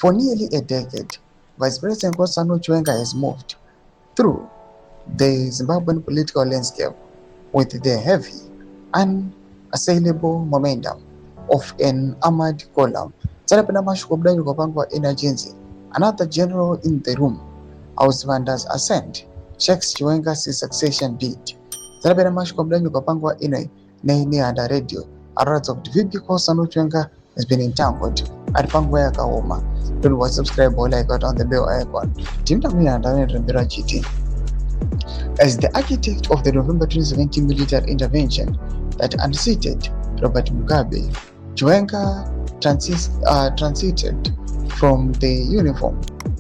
For nearly a decade, Vice President Chiwenga has moved through the Zimbabwean political landscape with the heavy, unassailable momentum of an armored column. Another general in the room, Ausvander's ascent, shakes Chiwenga's succession bid. Nene under radio, arats of VP Chiwenga has been entangled at Pangwa Kaoma. Don't watch, subscribe or like out on the bell icon. As the architect of the November 2017 military intervention that unseated Robert Mugabe, Chiwenga transited from the uniform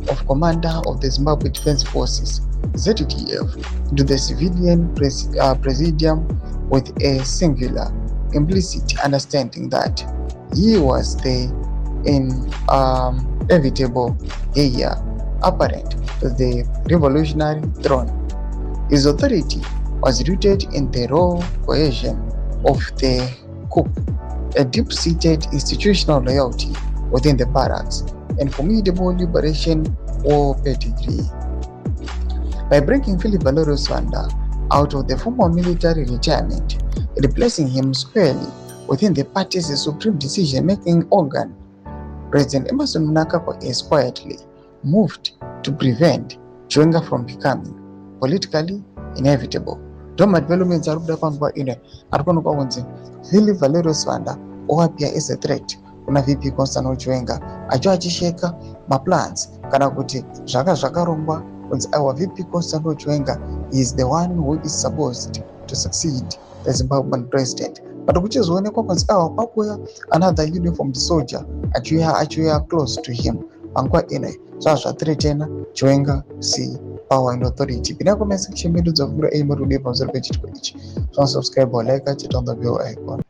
of commander of the Zimbabwe Defense Forces (ZDF) into the civilian presidium with a singular, implicit understanding that he was the inevitable heir apparent to the revolutionary throne. His authority was rooted in the raw cohesion of the coup, a deep-seated institutional loyalty within the barracks, and formidable liberation war pedigree. By breaking Valerio out of the formal military retirement, replacing him squarely within the party's supreme decision-making organ, President Emmerson Mnangagwa has quietly moved to prevent Chiwenga from becoming politically inevitable. Developments are Valerio appear as a threat kuna VP Constantine Chiwenga achisheka maplans kana kuti zvakarongwa kunzi our VP Constantine Chiwenga is the one who is supposed to succeed the Zimbabwean president. But kuchizoonekwa kunzi pakuya another uniformed soldier achiuya close to him panguva ine zvazvathreatena Chiwenga see power and authority. Pinda comment section medu dzavhura aimotudei pamusoro pechitiko ichi. Subscribe or like it on the bell icon.